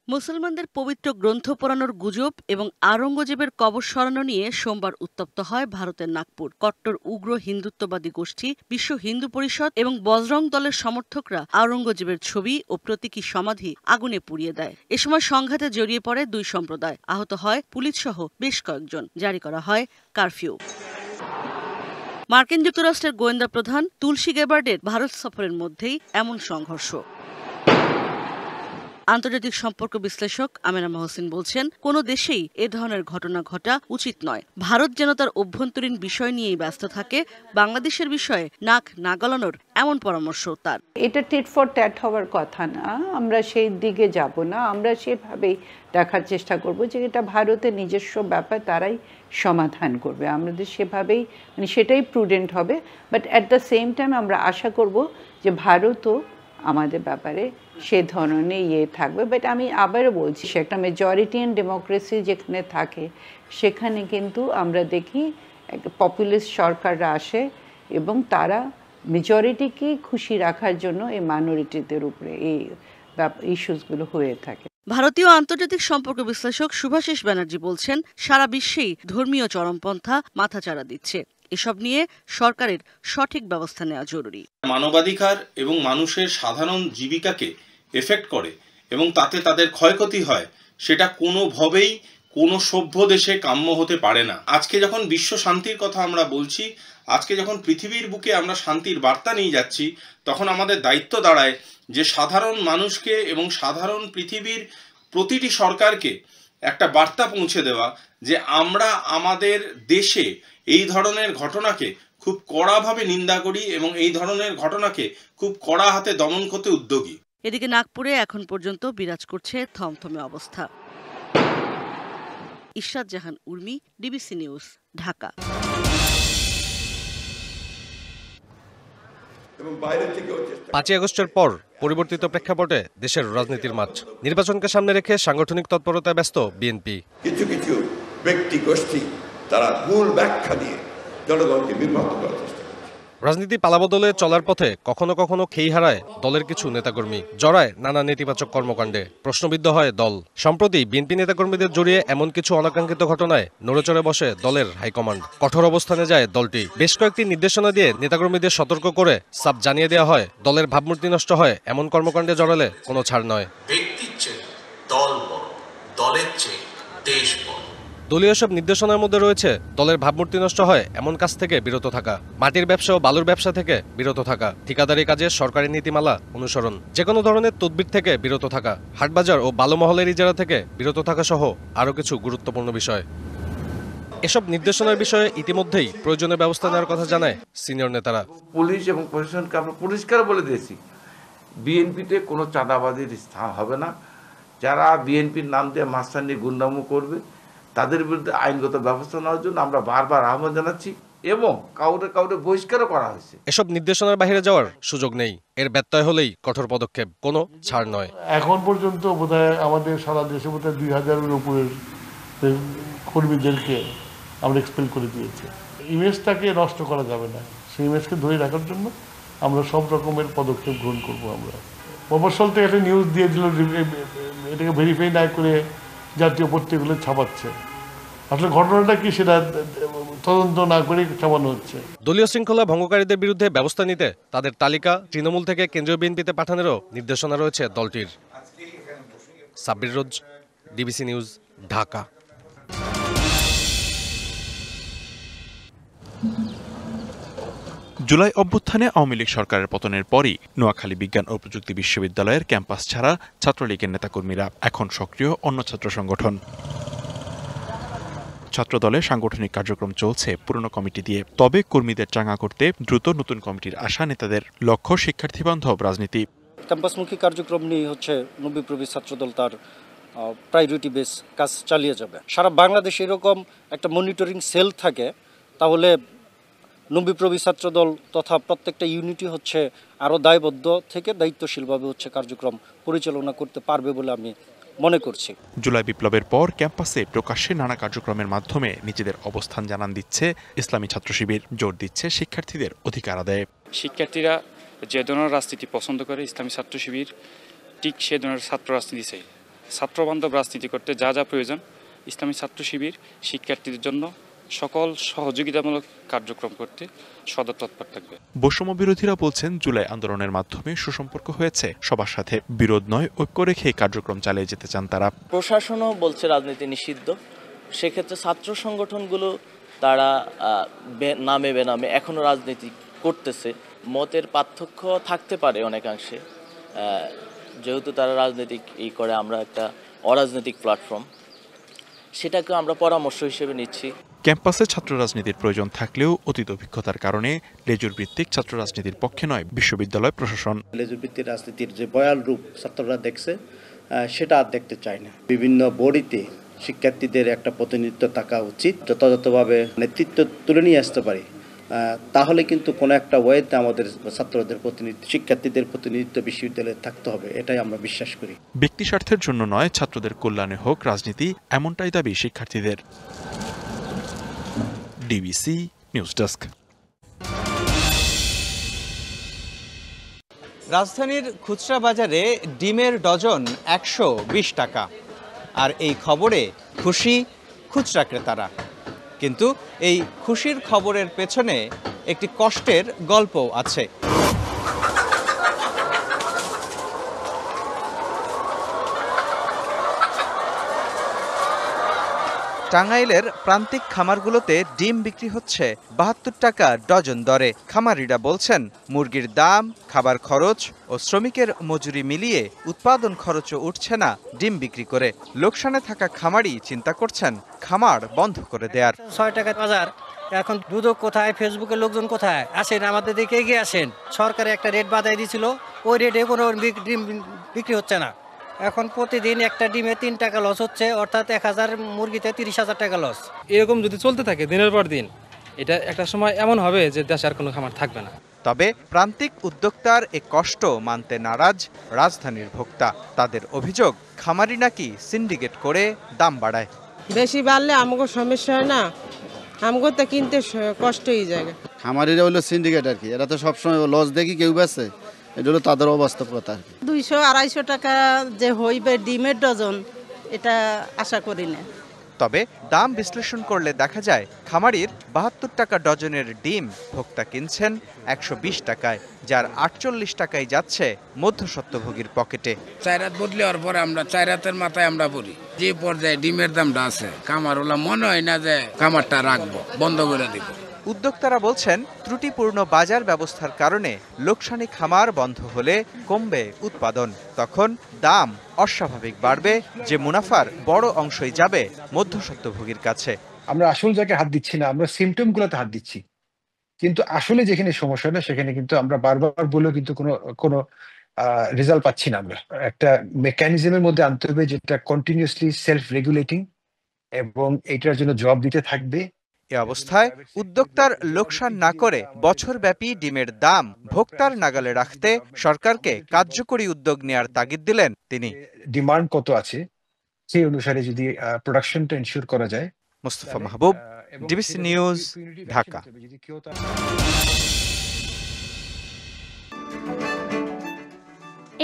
মুসলমানদের পবিত্র গ্রন্থ পোড়ানোর গুজব এবং আওরঙ্গজেবের কবর সরানো নিয়ে সোমবার উত্তপ্ত হয় ভারতের নাগপুর। কট্টর উগ্র হিন্দুত্ববাদী গোষ্ঠী বিশ্ব হিন্দু পরিষদ এবং বজরং দলের সমর্থকরা আওরঙ্গজেবের ছবি ও প্রতীকী সমাধি আগুনে পুড়িয়ে দেয়। এ সময় সংঘাতে জড়িয়ে পড়ে দুই সম্প্রদায়, আহত হয় পুলিশসহ বেশ কয়েকজন, জারি করা হয় কারফিউ। মার্কিন যুক্তরাষ্ট্রের গোয়েন্দা প্রধান তুলসী গেবার্ডের ভারত সফরের মধ্যেই এমন সংঘর্ষ। আন্তর্জাতিক সম্পর্ক বিশ্লেষক আমেনা মহসিন বলছেন, কোনো দেশেই এ ধরনের ঘটনা ঘটা উচিত নয়। ভারত যেন তার অভ্যন্তরীণ বিষয় নিয়েই ব্যস্ত থাকে, বাংলাদেশের বিষয়ে নাক না গলানোর এমন পরামর্শ তার। এটা টিট ফর ট্যাট হওয়ার কথা না, আমরা সেই দিকে যাব না। আমরা সেভাবেই দেখার চেষ্টা করব যে এটা ভারতের নিজস্ব ব্যাপার, তারাই সমাধান করবে। আমাদের সেভাবেই সেটাই প্রুডেন্ট হবে। But at the same time আমরা আশা করব যে ভারতও আমাদের ব্যাপারে সে ধরনের থাকবে। বাট আমি আবারও বলছি, সে একটা মেজরিটিয়ান ডেমোক্রেসি যেখানে থাকে সেখানে কিন্তু আমরা দেখি একটা পপুলিস্ট সরকাররা আসে এবং তারা মেজরিটিকে খুশি রাখার জন্য এই মাইনরিটিদের উপরে এই ইস্যুসগুলো হয়ে থাকে। ভারতীয় আন্তর্জাতিক সম্পর্ক বিশ্লেষক শুভাশিস ব্যানার্জি বলছেন, সারা বিশ্বেই ধর্মীয় চরমপন্থা মাথাচাড়া দিচ্ছে। এসব নিয়ে সরকারের সঠিক ব্যবস্থা নেওয়া জরুরি। মানবাধিকার এবং মানুষের সাধারণ জীবিকাকে এফেক্ট করে এবং তাতে তাদের ক্ষয়ক্ষতি হয়, সেটা কোনোভাবেই কোনো সভ্য দেশে কাম্য হতে পারে না। আজকে যখন বিশ্ব শান্তির কথা আমরা বলছি, আজকে যখন পৃথিবীর বুকে আমরা শান্তির বার্তা নিয়ে যাচ্ছি, তখন আমাদের দায়িত্ব দাঁড়ায় যে সাধারণ মানুষকে এবং সাধারণ পৃথিবীর প্রতিটি সরকারকে একটা বার্তা পৌঁছে দেওয়া যে আমরা আমাদের দেশে এই ধরনের ঘটনাকে খুব কড়াভাবে নিন্দা করি এবং এই ধরনের ঘটনাকে খুব কড়া হাতে দমন করতে উদ্যোগী। এদিকে নাগপুরে এখন পর্যন্ত বিরাজ করছে থমথমে অবস্থা। ইশরাত জাহান উর্মি, ডিবিসি নিউজ, ঢাকা। 5 আগস্টের পর পরিবর্তিত প্রেক্ষাপটে দেশের রাজনীতির মাঠ। নির্বাচনকে সামনে রেখে সাংগঠনিক তৎপরতায় ব্যস্ত বিএনপি। কিছু কিছু ব্যক্তি গোষ্ঠী তারা ভুল ব্যাখ্যা দিয়ে জনগণকে বিভ্রান্ত করার চেষ্টা। রাজনীতি পালাবদলে চলার পথে কখনো কখনো খেই হারায় দলের কিছু নেতাকর্মী, জড়ায় নানা নেতিবাচক কর্মকাণ্ডে, প্রশ্নবিদ্ধ হয় দল। সম্প্রতি বিএনপি নেতাকর্মীদের জড়িয়ে এমন কিছু অনাকাঙ্ক্ষিত ঘটনায় নড়েচড়ে বসে দলের হাইকমান্ড। কঠোর অবস্থানে যায় দলটি। বেশ কয়েকটি নির্দেশনা দিয়ে নেতাকর্মীদের সতর্ক করে সাফ জানিয়ে দেওয়া হয়, দলের ভাবমূর্তি নষ্ট হয় এমন কর্মকাণ্ডে জড়ালে কোনো ছাড় নয়। ব্যক্তির চেয়ে দল বড়, দলের চেয়ে দেশ বড়। দলীয় সব নির্দেশনার মধ্যে রয়েছে দলের ভাবমূর্তি নষ্ট হয় এমন কাজ থেকে বিরত থাকা, মাটির ব্যবসা ও বালুর ব্যবসা থেকে বিরত থাকা, ঠিকাদারি কাজে সরকারি নীতিমালা অনুসরণ, যে কোনো ধরনের তদবির থেকে বিরত থাকা, হাটবাজার ও বালু মহলের ইজারা থেকে বিরত থাকা সহ আরও কিছু গুরুত্বপূর্ণ বিষয়। এসব নির্দেশনার বিষয়ে ইতিমধ্যেই প্রয়োজনীয় ব্যবস্থা নেওয়ার কথা জানায় সিনিয়র নেতারা। পুলিশ এবং প্রশাসনকে আমরা পরিষ্কার বলে দিয়েছি, বিএনপিতে কোনো চাঁদাবাজির স্থান হবে না। যারা বিএনপির নাম দিয়ে মাস্তানি গুন্ডামো করবে তাদের বিরুদ্ধে আইনগত ব্যবস্থা নেওয়ার জন্য আমরা বারবার আহ্বান জানাচ্ছি এবং কাউরে বহিষ্কারও করা হয়েছে। এসব নির্দেশনার বাইরে যাওয়ার সুযোগ নেই, এর ব্যত্যয় হলেই কঠোর পদক্ষেপ, কোনো ছাড় নয়। এখন পর্যন্ত বোধহয় আমাদের সারা দেশে বোধহয় 2000-এর উপরের কর্মীদেরকে আমরা এক্সপেল করে দিয়েছি। ইমেজটাকে নষ্ট করা যাবে না, সেই ইমেজকে ধরে রাখার জন্য আমরা সব রকমের পদক্ষেপ গ্রহণ করবো। আমরা মফস্বল থেকে একটা নিউজ দিয়ে দিল, এটাকে ভেরিফাই না করে জাতীয় পত্রিকাগুলো ছাপাচ্ছে। আসলে ঘটনাটা কি সেটা তদন্ত না করে ছাপানো হচ্ছে। দলীয় শৃঙ্খলা ভঙ্গকারীদের বিরুদ্ধে ব্যবস্থা নিতে তাদের তালিকা তৃণমূল থেকে কেন্দ্রীয় বিএনপিতে পাঠানোরও নির্দেশনা রয়েছে দলটির। সাব্বির রোজ, ডিবিসি নিউজ, ঢাকা। জুলাই অভ্যুত্থানে আওয়ামী লীগ সরকারের পতনের পরই নোয়াখালী বিজ্ঞান ও প্রযুক্তি বিশ্ববিদ্যালয়ের ক্যাম্পাস ছাড়া ছাত্রলীগের নেতাকর্মীরা এখন সক্রিয় অন্য ছাত্র সংগঠন। ছাত্রদলের সাংগঠনিক কার্যক্রম চলছে পুরনো কমিটি দিয়ে। তবে কর্মীদের চাঙ্গা করতে দ্রুত নতুন কমিটির আশা নেতাদের। লক্ষ্য শিক্ষার্থী বান্ধব রাজনীতি। ক্যাম্পাসমুখী কার্যক্রম নিয়ে হচ্ছে নব্যপ্রবী ছাত্রদল তার প্রায়োরিটি বেস কাজ চালিয়ে যাবে। সারা বাংলাদেশে এরকম একটা মনিটরিং সেল থাকে, তাহলে নব্যপ্রবী ছাত্রদল তথা প্রত্যেকটা ইউনিটি হচ্ছে আরও দায়বদ্ধ থেকে দায়িত্বশীলভাবে হচ্ছে কার্যক্রম পরিচালনা করতে পারবে বলে আমি মনে করছি। জুলাই বিপ্লবের পর ক্যাম্পাসে প্রকাশ্যে নানা কার্যক্রমের মাধ্যমে নিজেদের অবস্থান জানান দিচ্ছে ইসলামী ছাত্র শিবির। জোর দিচ্ছে শিক্ষার্থীদের অধিকার আদায়ে। শিক্ষার্থীরা যে ধরনের রাজনীতি পছন্দ করে, ইসলামী ছাত্র শিবির ঠিক সে ধরনের ছাত্র রাজনীতি ছাত্রবান্ধব রাজনীতি করতে যা যা প্রয়োজন ইসলামী ছাত্র শিবির শিক্ষার্থীদের জন্য সকল সহযোগিতামূলক কার্যক্রম করতে সদা তৎপর থাকবে। বৈষম্য বিরোধীরা বলছেন জুলাই আন্দোলনের মাধ্যমে সুসম্পর্ক হয়েছে, সবার সাথে বিরোধ নয় ঐক্য রেখে কার্যক্রম চালিয়ে যেতে চান তারা। প্রশাসনও বলছে রাজনীতি নিষিদ্ধ, সেক্ষেত্রে ছাত্র সংগঠনগুলো তারা নামে বেনামে এখনো রাজনীতি করতেছে। মতের পার্থক্য থাকতে পারে অনেকাংশে, যেহেতু তারা রাজনৈতিক করে, আমরা একটা অরাজনৈতিক প্ল্যাটফর্ম, সেটাকে আমরা পরামর্শ হিসেবে নিচ্ছি। ক্যাম্পাসে ছাত্র রাজনীতির প্রয়োজন থাকলেও অতীত অভিজ্ঞতার কারণে লেজুর ভিত্তিক ছাত্র রাজনীতির পক্ষে নয় বিশ্ববিদ্যালয় প্রশাসন। লেজুর ভিত্তিক রাজনীতির যে বয়াল রূপ ছাত্ররা দেখছে সেটা আর দেখতে চায় না। বিভিন্ন বডিতে শিক্ষার্থীদের একটা প্রতিনিধিত্ব থাকা উচিত, যথাযথভাবে নেতৃত্ব তুলে নিয়ে আসতে পারি, তাহলে কিন্তু কোনো একটা ওয়েতে আমাদের ছাত্রদের প্রতিনিধিত্ব, শিক্ষার্থীদের প্রতিনিধিত্ব বিশ্ববিদ্যালয়ে থাকতে হবে, এটাই আমরা বিশ্বাস করি। ব্যক্তি স্বার্থের জন্য নয়, ছাত্রদের কল্যাণে হোক রাজনীতি, এমনটাই দাবি শিক্ষার্থীদের। DBC news desk. রাজধানীর খুচরা বাজারে ডিমের ডজন 120 টাকা, আর এই খবরে খুশি খুচরা ক্রেতারা। কিন্তু এই খুশির খবরের পেছনে একটি কষ্টের গল্পও আছে। টাঙ্গাইলের প্রান্তিক খামারগুলোতে ডিম বিক্রি হচ্ছে 72 টাকা ডজন দরে। খামারিরা বলছেন মুরগির দাম, খাবার খরচ ও শ্রমিকের মজুরি মিলিয়ে উৎপাদন খরচও উঠছে না ডিম বিক্রি করে। লোকসানে থাকা খামারি চিন্তা করছেন খামার বন্ধ করে দেয়ার। 6 টাকা বাজার, এখন দুধক কোথায়, ফেসবুকের লোকজন কোথায়? আসেন আমাদের দিকে এগিয়ে আসেন। সরকারে একটা রেট বাধাই দিয়েছিল, ওই রেটে কোনো ডিম বিক্রি হচ্ছে না। এখন প্রতিদিন একটা ডিমে 3 টাকা লস হচ্ছে, অর্থাৎ 1000 মুরগিতে 30,000 টাকা লস। এরকম যদি চলতে থাকে দিনের পর দিন, এটা একটা সময় এমন হবে যে দেশে আর কোনো খামার থাকবে না। তবে প্রান্তিক উদ্যোক্তার এ কষ্ট মানতে নারাজ রাজধানীর ভোক্তা। তাদের অভিযোগ, খামারি নাকি সিন্ডিকেট করে দাম বাড়ায়। বেশি বাড়লে আমাকে সমস্যা হয় না, আমাকে তো কিনতে কষ্ট হয়ে যায়। খামারিরা হলো সিন্ডিকেট আর কি, এরা তো সবসময় লস দেখি কেউ বেছে, এটা হলো তাদের অবাস্তবতা। 200-250 টাকা যে হইবে ডিমের ডজন, এটা আশা করি না। তবে দাম বিশ্লেষণ করলে দেখা যায় খামারির 72 টাকা ডজনের ডিম ভোক্তা কিনছেন 120 টাকায়, যার 48 টাকায় যাচ্ছে মধ্যস্বত্বভোগীর পকেটে। 4 রাত বদলে হওয়ার পরে আমরা 4 রাতের মাথায় আমরা পড়ি, যে পর্যায়ে ডিমের দামটা আছে খামার ওলা মনে হয় না যে খামারটা রাখবো, বন্ধ করে দিব। উদ্যোক্তারা বলছেন ত্রুটিপূর্ণ বাজার ব্যবস্থার কারণে লোকসানি খামার বন্ধ হলে কমবে উৎপাদন, তখন দাম অস্বাভাবিক বাড়বে, যে মুনাফার বড় অংশই যাবে মধ্যস্বত্বভোগীর কাছে। আমরা আসল জায়গায় হাত দিচ্ছি না, আমরা সিমটমগুলোতে হাত দিচ্ছি, কিন্তু আসলে যেখানে সমস্যা না সেখানে কিন্তু আমরা বারবার বলেও কিন্তু কোনো রেজাল্ট পাচ্ছি না। আমরা একটা মেকানিজমের মধ্যে আনতে হবে যেটা কন্টিনিউয়াসলি সেলফ রেগুলেটিং এবং এটার জন্য জবাব দিতে থাকবে। এ অবস্থায় উদ্যোক্তার লোকসান না করে বছরব্যাপী ডিমের দাম ভোক্তার নাগালে রাখতে সরকারকে কার্যকরী উদ্যোগ নেয়ার তাগিদ দিলেন তিনি। ডিমান্ড কত আছে সেই অনুসারে যদি প্রোডাকশনটা এনশিওর করা যায়। মুস্তাফা মাহবুব, ডিবিসি নিউজ, ঢাকা।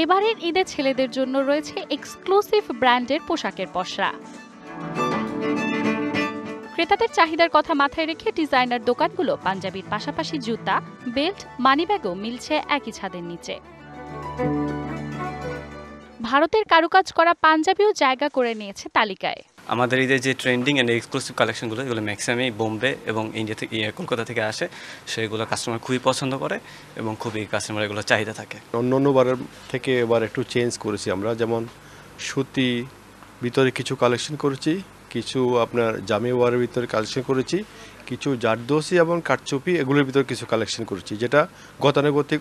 এবারের ঈদে ছেলেদের জন্য রয়েছে এক্সক্লুসিভ ব্র্যান্ডের পোশাকের পসরা। ক্রেতাদের চাহিদার কথা মাথায় রেখে ডিজাইনার দোকানগুলো পাঞ্জাবির পাশাপাশি জুতা, বেল্ট, মানিব্যাগও মিলছে একই ছাদের নিচে। ভারতের কারুকাজ করা পাঞ্জাবিও জায়গা করে নিয়েছে তালিকায়। আমাদের ঈদের যে ট্রেন্ডিং এন্ড এক্সক্লুসিভ কালেকশনগুলো, এগুলো ম্যাক্সিমামই বোম্বে এবং ইন্ডিয়া থেকে কলকাতা থেকে আসে, সেগুলো কাস্টমার খুবই পছন্দ করে এবং খুবই কাস্টমার এগুলো চাহিদা থাকে। অন্য বারের থেকে এবার একটু চেঞ্জ করেছি আমরা, যেমন সুতি ভিতরে কিছু কালেকশন করেছি, কিছু আপনার জামি ওয়ারের ভিতরে কালেকশন করেছি, কিছু জারদোসি এবং কাঠচুপি এগুলোর ভিতরে কিছু কালেকশন করেছি, যেটা গতানুগতিক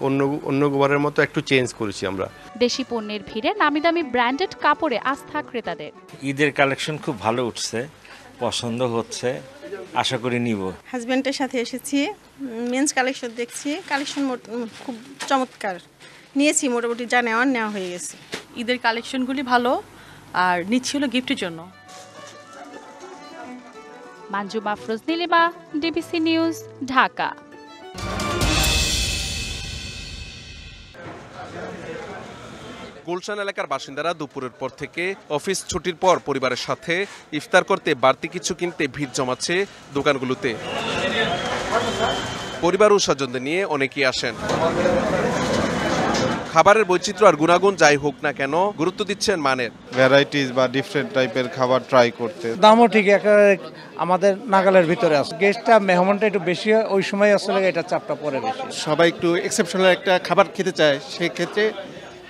অন্য বারের মতো একটু চেঞ্জ করেছি আমরা। দেশি পণ্যের ভিড়ে নামি দামি ব্র্যান্ডেড কাপড়ে আস্থা ক্রেতাদের। ঈদের কালেকশন খুব ভালো উঠছে, পছন্দ হচ্ছে, আশা করি নিব। হাজব্যান্ডের সাথে এসেছি, মেন্স কালেকশন দেখছি, কালেকশন খুব চমৎকার নিয়েছি, মোটামুটি যা নেওয়া হয়ে গেছে। ঈদের কালেকশনগুলি ভালো, আর নিচ্ছি হলো গিফটের জন্য। মানজু মাফরুজ নীলিমা, ডিবিসি নিউজ, ঢাকা। গুলশান এলাকার বাসিন্দারা দুপুরের পর থেকে অফিস ছুটির পর পরিবারের সাথে ইফতার করতে বাড়তি কিছু কিনতে ভিড় জমাচ্ছে দোকানগুলোতে। পরিবার ও স্বজনদের নিয়ে অনেকেই আসেন। খাবারের বৈচিত্র্য আর গুণাগুণ যাই হোক না কেন গুরুত্ব দিচ্ছেন মানের। ভ্যারাইটিস বা ডিফারেন্ট টাইপের খাবার ট্রাই করতে। দামও ঠিক আমাদের নাগালের ভিতরে আছে। গেস্টটা মেহমানটা একটু বেশি হয়, ওই সময় আসলে এটা চাপটা পড়ে বেশি। সবাই একটু এক্সেপশনাল একটা খাবার খেতে চায়, সেই ক্ষেত্রে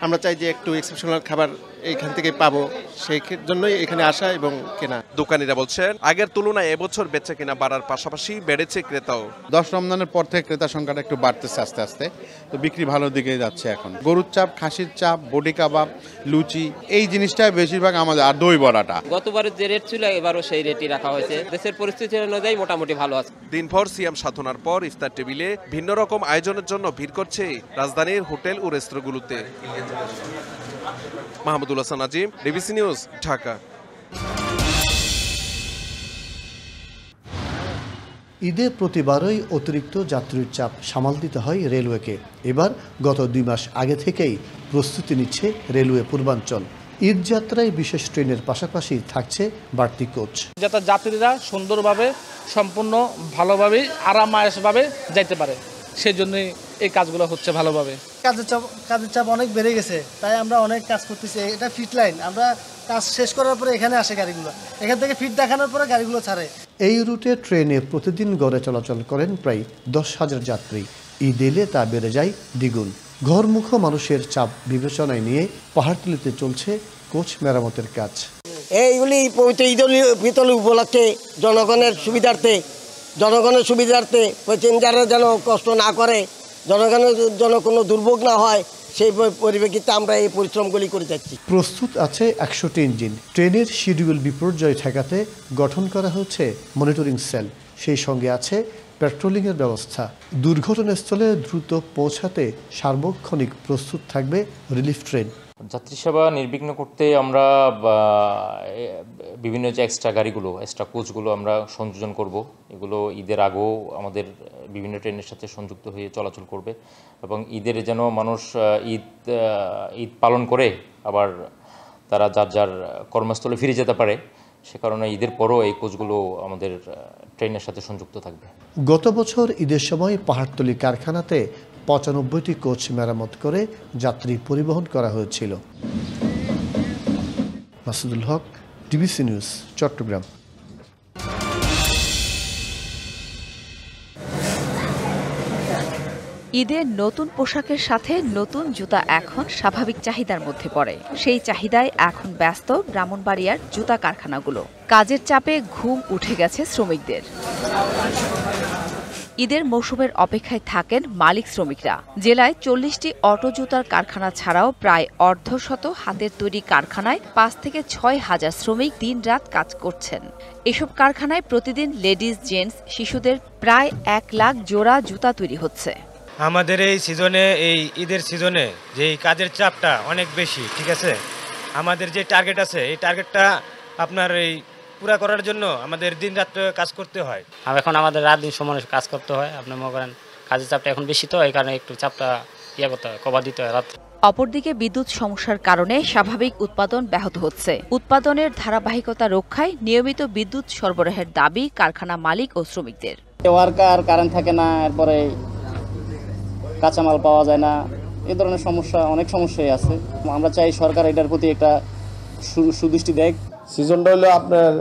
আমরা চাই যে একটু এক্সেপশনাল খাবার এইখান থেকে পাবো, সেই জন্যই এখানে আসা এবং কেনা। দোকানিরা বলছেন আগের তুলনায় এবছর বেচা কেনা বাড়ার পাশাপাশি বেড়েছে ক্রেতাও। 10 রমজানের পর থেকে ক্রেতা সংখ্যাটা একটু বাড়তেছে আস্তে আস্তে, তো বিক্রি ভালো দিকে যাচ্ছে এখন। গরুর চাপ, খাসির চাপ, বডি কাবাব, লুচি, এই জিনিসটা বেশিরভাগ আমাদের, আর দই বড়াটা। গতবারের যে রেট ছিল এবারও সেই রেটই রাখা হয়েছে। দেশের পরিস্থিতি অনুযায়ী মোটামুটি ভালো আছে। দিনভর সিয়াম সাধনার পর ইফতার টেবিলে ভিন্ন রকম আয়োজনের জন্য ভিড় করছে রাজধানীর হোটেল ও রেস্তোরাঁগুলোতে। মাহমুদুল হাসান আজিম, ডিবিসি নিউজ, ঢাকা। ঈদে প্রতিবারই অতিরিক্ত যাত্রীর চাপ সামাল দিতে হয় রেলওয়েকে। এবার গত 2 মাস আগে থেকেই প্রস্তুতি নিচ্ছে রেলওয়ে পূর্বাঞ্চল। ঈদ যাত্রায় বিশেষ ট্রেনের পাশাপাশি থাকছে বাড়তি কোচ, যাতে যাত্রীরা সুন্দরভাবে, সম্পূর্ণ ভালোভাবে, আরামায়েশভাবে যাইতে পারে, সেই জন্যই এই কাজগুলো হচ্ছে ভালোভাবে। কাজের চাপ অনেক বেড়ে গেছে, তাই আমরা অনেক কাজ করতেছি। এটা ফিট লাইন, আমরা কাজ শেষ করার পরে এখানে আসে গাড়িগুলো, এখান থেকে ফিট দেখানোর পরে গাড়িগুলো ছাড়ে। এই রুটে ট্রেনে প্রতিদিন গড়ে চলাচল করেন প্রায় 10,000 যাত্রী। ঈদ এলে তা বেড়ে যায় দ্বিগুণ। ঘরমুখো মানুষের চাপ বিবেচনায় নিয়ে পাহাড়তলিতে চলছে কোচ মেরামতের কাজ। এইগুলি পবিত্র ঈদুল উপলক্ষে জনগণের সুবিধার্থে প্যাসেঞ্জাররা যেন কষ্ট না করে, জনগণের যেন কোনো দুর্ভোগ না হয়, সেই পরিপ্রেক্ষিতে আমরা এই পরিশ্রমগুলি করে যাচ্ছি। প্রস্তুত আছে 100টি ইঞ্জিন। ট্রেনের শিডিউল বিপর্যয় ঠেকাতে গঠন করা হচ্ছে মনিটরিং সেল, সেই সঙ্গে আছে পেট্রোলিংয়ের ব্যবস্থা। দুর্ঘটনাস্থলে দ্রুত পৌঁছাতে সার্বক্ষণিক প্রস্তুত থাকবে রিলিফ ট্রেন। যাত্রী সেবা নির্বিঘ্ন করতে আমরা বিভিন্ন যে এক্সট্রা গাড়িগুলো, এক্সট্রা কোচগুলো আমরা সংযোজন করব। এগুলো ঈদের আগেও আমাদের বিভিন্ন ট্রেনের সাথে সংযুক্ত হয়ে চলাচল করবে এবং ঈদের যেন মানুষ ঈদ পালন করে আবার তারা যার যার কর্মস্থলে ফিরে যেতে পারে, সে কারণে ঈদের পরও এই কোচগুলো আমাদের ট্রেনের সাথে সংযুক্ত থাকবে। গত বছর ঈদের সময় পাহাড়তলি কারখানাতে 95টি কোচ মেরামত করে যাত্রী পরিবহন করা হয়েছিল। মাসুদুল হক, ডিবিসি নিউজ, চট্টগ্রাম। ঈদের নতুন পোশাকের সাথে নতুন জুতা এখন স্বাভাবিক চাহিদার মধ্যে পড়ে। সেই চাহিদায় এখন ব্যস্ত ব্রাহ্মণবাড়িয়ার জুতা কারখানাগুলো। কাজের চাপে ঘুম উঠে গেছে শ্রমিকদের। ঈদের মৌসুমের অপেক্ষায় থাকেন মালিক শ্রমিকরা। জেলায় 40টি অটো জুতার কারখানা ছাড়াও প্রায় অর্ধশত হাতের তৈরি কারখানায় 5 থেকে 6 হাজার শ্রমিক দিনরাত কাজ করছেন। এসব কারখানায় প্রতিদিন লেডিস, জেন্টস, শিশুদের প্রায় 1 লাখ জোড়া জুতা তৈরি হচ্ছে। আমাদের এই সিজনে, এই ঈদের সিজনে যে কাজের চাপটা অনেক বেশি, ঠিক আছে। আমাদের যে টার্গেট আছে, এই টার্গেটটা আপনার এই পুরা করার জন্য আমাদের দিন রাত কাজ করতে হয়। এখন আমাদের রাত দিন সমানে কাজ করতে হয়। আপনি মনে করেন কাজের চাপটা এখন বেশি, তো এই কারণে একটু চাপটা করতে হয়, কভার দিতে হয় রাত্রে। অপরদিকে বিদ্যুৎ সমস্যার কারণে স্বাভাবিক উৎপাদন ব্যাহত হচ্ছে। উৎপাদনের ধারাবাহিকতা রক্ষায় নিয়মিত বিদ্যুৎ সরবরাহের দাবি কারখানা মালিক ও শ্রমিকদের। ওয়ার্কার কারেন্ট থাকে না, এরপরে কাঁচামাল পাওয়া যায় না, এই ধরনের সমস্যা, অনেক সমস্যাই আছে। আমরা চাই সরকার এটার প্রতি একটা সুদৃষ্টি দেখ। সিজনটা হলো আপনার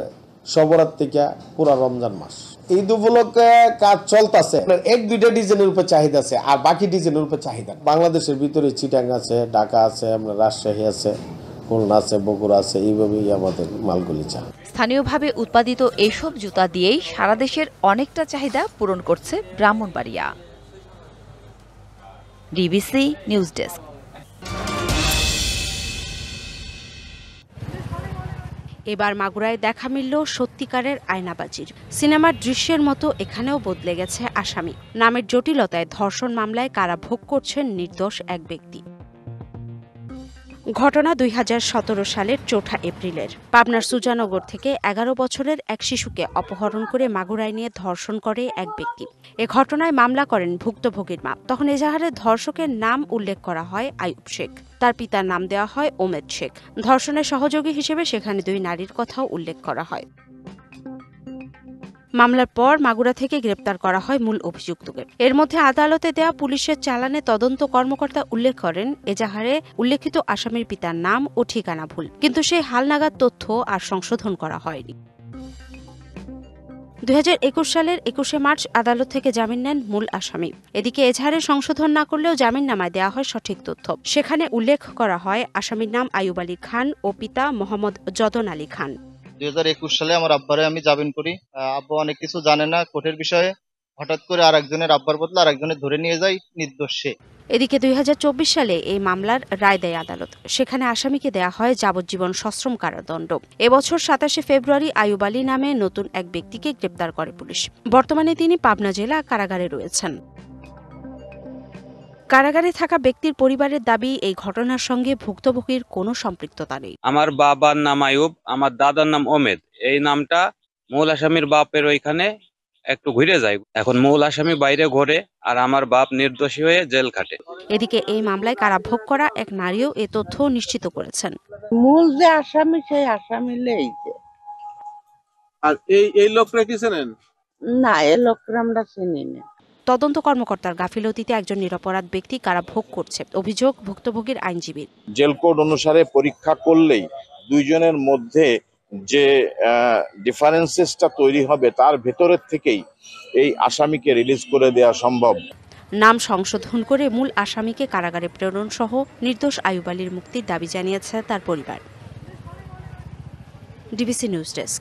সবরাত থেকে পুরা রমজান মাস। ঈদ উপলক্ষে কাজ চলতেছে। 1-2টা ডিজাইনের উপর চাহিদা আছে, আর বাকি ডিজাইনের উপর চাহিদা। বাংলাদেশের ভিতরে চিটাং আছে, ঢাকা আছে, আপনার রাজশাহী আছে, খুলনা আছে, বগুড়া আছে, এইভাবেই আমাদের মালগুলি চায়। স্থানীয়ভাবে উৎপাদিত এইসব জুতা দিয়েই সারা দেশের অনেকটা চাহিদা পূরণ করছে ব্রাহ্মণবাড়িয়া। DBC news desk. এবার মাগুরায় দেখা মিলল সত্যিকারের আয়নাবাজির। সিনেমার দৃশ্যের মতো এখানেও বদলে গেছে আসামি। নামের জটিলতায় ধর্ষণ মামলায় কারা ভোগ করছেন নির্দোষ এক ব্যক্তি। ঘটনা 2017 সালের 4 এপ্রিলের। পাবনার সুজানগর থেকে 11 বছরের এক শিশুকে অপহরণ করে মাগুরায় নিয়ে ধর্ষণ করে এক ব্যক্তি। এ ঘটনায় মামলা করেন ভুক্তভোগীর মা। তখন এজাহারে ধর্ষকের নাম উল্লেখ করা হয় আইয়ুব শেখ। তার পিতার নাম দেওয়া হয় ওমেদ শেখ। ধর্ষণের সহযোগী হিসেবে সেখানে 2 নারীর কথাও উল্লেখ করা হয়। মামলার পর মাগুরা থেকে গ্রেপ্তার করা হয় মূল অভিযুক্তকে। এর মধ্যে আদালতে দেয়া পুলিশের চালানে তদন্ত কর্মকর্তা উল্লেখ করেন এজাহারে উল্লেখিত আসামির পিতার নাম ও ঠিকানা ভুল, কিন্তু সেই হালনাগাদ তথ্য আর সংশোধন করা হয়নি। 2021 সালের 21শে মার্চ আদালত থেকে জামিন নেন মূল আসামি। এদিকে এজাহারে সংশোধন না করলেও জামিননামায় দেওয়া হয় সঠিক তথ্য। সেখানে উল্লেখ করা হয় আসামির নাম আইয়ুব আলী খান ও পিতা মোহাম্মদ যদন আলী খান। 2021 সালে আমার আব্বারে আমি জামিন করি। আব্বা অনেক কিছু জানে না কোর্টের বিষয়ে, হঠাৎ করে আরেকজনের আব্বার বদলে আরেকজনের ধরে নিয়ে যায়, নির্দোষ সে। এদিকে 2024 সালে এই মামলার রায় দেয় আদালত। সেখানে আসামিকে দেয়া হয় যাবজ্জীবন সশ্রম কারাদণ্ড। এবছর 27শে ফেব্রুয়ারি আইয়ুব আলী নামে নতুন এক ব্যক্তিকে গ্রেপ্তার করে পুলিশ। বর্তমানে তিনি পাবনা জেলা কারাগারে রয়েছেন। কারাগারে থাকা ব্যক্তির পরিবারের দাবি, এই ঘটনার সঙ্গে ভুক্তভোগীর কোনো সম্পৃক্ততা নেই। আমার বাবার নাম আইয়ুব, আমার দাদার নাম ওমেদ। এই নামটা মূল আসামির বাপের ওইখানে একটু ঘুরে যায়। এখন মূল আসামি বাইরে ঘোরে আর আমার বাপ নির্দোষী হয়ে জেল খাটে। এদিকে এই মামলায় কারাভোগ করা এক নারীও এ তথ্য নিশ্চিত করেছেন। মূল যে আসামি সেই আসামি লেইছে। আর এই লোকরা কি চেনেন? না, এই লোকরা আমরা চিনি না। তদন্ত কর্মকর্তার গাফিলতিতে একজন নিরপরাধ ব্যক্তি কারাভোগ করছে, অভিযোগ ভুক্তভোগীর আইনজীবীর। জেল কোড অনুসারে পরীক্ষা করলেই দুইজনের মধ্যে যে ডিফারেন্সেসটা তৈরি হবে তার ভেতরের থেকেই এই আসামিকে রিলিজ করে দেওয়া সম্ভব। নাম সংশোধন করে মূল আসামিকে কারাগারে প্রেরণ সহ নির্দোষ আইয়ুব আলীর মুক্তির দাবি জানিয়েছে তার পরিবার। DBC news desk.